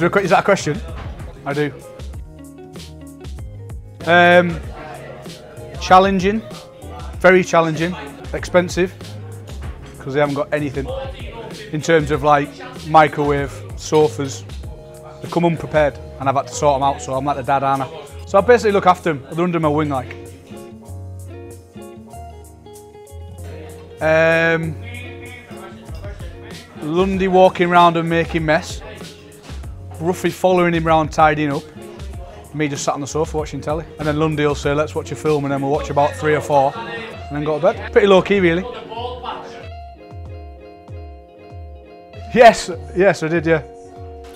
Is that a question? I do. Challenging, very challenging, expensive, because they haven't got anything in terms of like microwave, sofas. They come unprepared and I've had to sort them out, so I'm like the dad, aren't I? So I basically look after them, they're under my wing like. Lundy walking around and making mess. Ruffy following him around tidying up. Me just sat on the sofa watching telly. And then Lundy will say, let's watch a film, and then we'll watch about 3 or 4 and then go to bed. Pretty low key really. Yes, I did, yeah.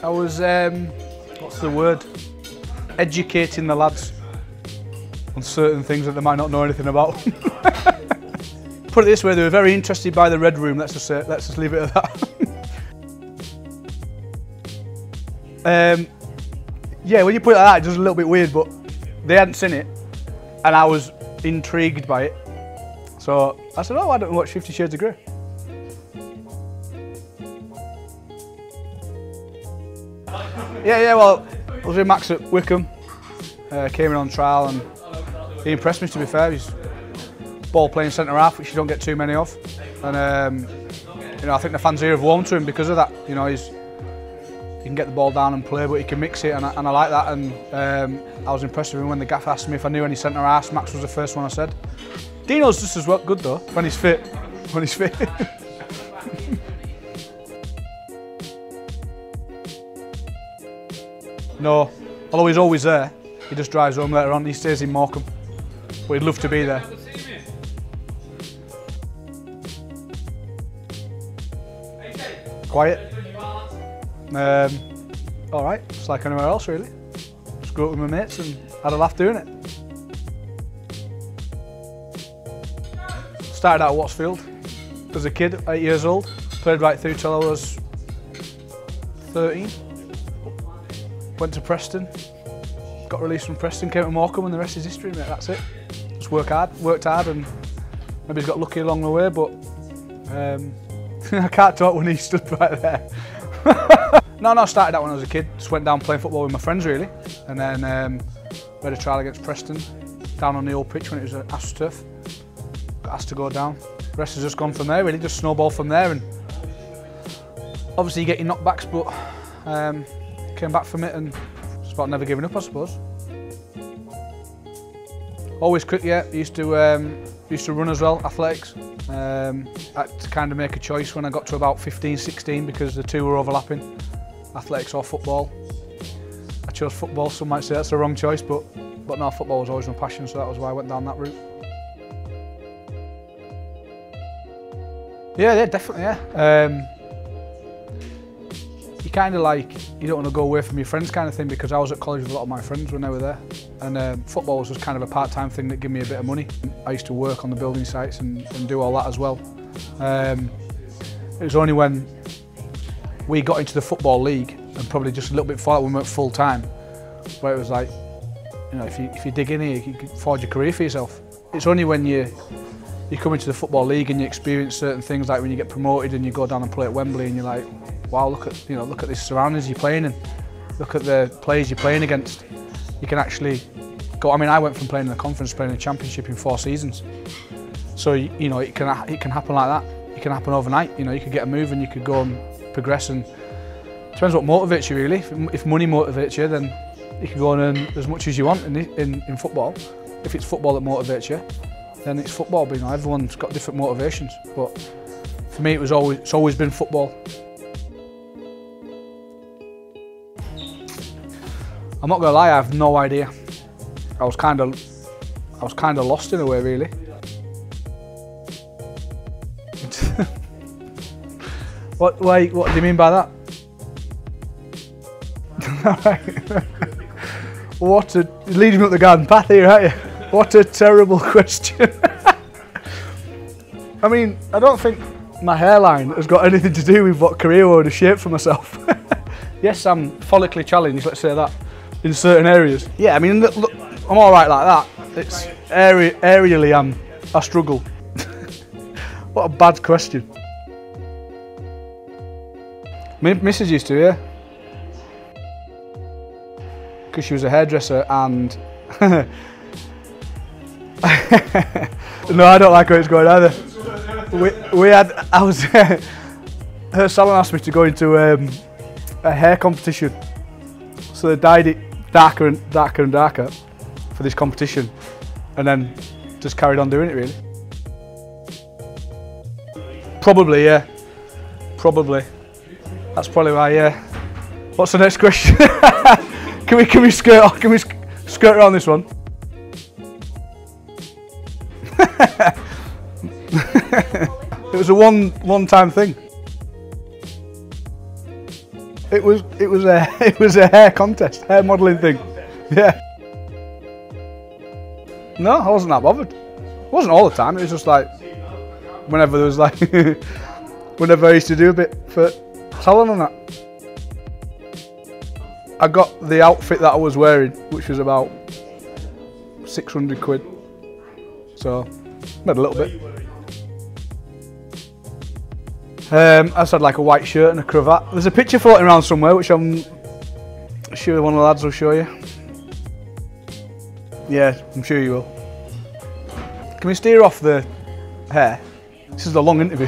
I was, what's the word? Educating the lads on certain things that they might not know anything about. Put it this way, they were very interested by the Red Room, let's just leave it at that. Yeah, when you put it like that, it's just a little bit weird, but they hadn't seen it, and I was intrigued by it. So I said, oh, why don't we watch 50 Shades of Grey? Yeah, well, I was with Max at Wickham, came in on trial, and he impressed me, to be fair. He's ball playing centre half, which you don't get too many of, and you know, I think the fans here have warmed to him because of that. You know, he can get the ball down and play, but he can mix it, and I like that. And I was impressed with him when the gaff asked me if I knew any centre halves. Max was the first one I said. Dino's just as well good though when he's fit. No, although he's always there. He just drives home later on. He stays in Morecambe, but he'd love to be there. Quiet. All right, just like anywhere else really. Just grew up with my mates and had a laugh doing it. Started out at Wattsfield as a kid, 8 years old. Played right through till I was 13. Went to Preston, got released from Preston, came to Morecambe, and the rest is history, mate. That's it. Just worked hard, and maybe got lucky along the way, but I can't talk when he stood right there. No, I started out when I was a kid. Just went down playing football with my friends really, and then we had a trial against Preston down on the old pitch when it was an AstroTurf. Got asked to go down. The rest has just gone from there really, just snowballed from there, and obviously you get your knockbacks, but came back from it and just about never giving up, I suppose. Always quick, yeah. Used to run as well, athletics. I had to kind of make a choice when I got to about 15, 16 because the two were overlapping, athletics or football. I chose football. Some might say that's the wrong choice, but no, football was always my passion, so that was why I went down that route. Yeah, definitely, yeah. Kind of like, you don't want to go away from your friends kind of thing, because I was at college with a lot of my friends when they were there, and football was just kind of a part-time thing that gave me a bit of money. I used to work on the building sites and do all that as well. It was only when we got into the Football League, and probably just a little bit before that when we went full-time, where it was like, you know, if you dig in here, you can forge a career for yourself. It's only when you come into the Football League and you experience certain things, like when you get promoted and you go down and play at Wembley and you're like, wow, look at this surroundings you're playing in, look at the players you're playing against. You can actually go. I mean, I went from playing in the conference, playing in the championship in 4 seasons. So you know, it can happen like that. It can happen overnight. You know, you could get a move and you could go and progress. And it depends what motivates you really. If money motivates you, then you can go and earn as much as you want in football. If it's football that motivates you, then it's football. But you know, everyone's got different motivations. But for me, it's always been football. I'm not gonna lie, I have no idea. I was kind of lost in a way, really. What do you mean by that? You're leading me up the garden path here, aren't you? What a terrible question. I mean, I don't think my hairline has got anything to do with what career I would have shaped for myself. Yes, I'm follically challenged, let's say that, in certain areas. Yeah, I mean, look, I'm all right like that. It's aerially, I struggle. What a bad question. Missus used to, yeah. because she was a hairdresser and... No, I don't like where it's going either. Her salon asked me to go into a hair competition. So they dyed it darker and darker and darker for this competition, and then just carried on doing it really. Probably, yeah. Probably. That's probably why, yeah. What's the next question? Can we skirt around this one? It was a one-time thing. It was a hair contest, hair modelling thing. Yeah. No, I wasn't that bothered. It wasn't all the time. It was just like whenever there was like whenever I used to do a bit for salon and that. I got the outfit that I was wearing, which was about 600 quid. So made a little bit. I just had like a white shirt and a cravat. There's a picture floating around somewhere, which I'm sure one of the lads will show you. Yeah, I'm sure you will. Can we steer off the hair? This is a long interview.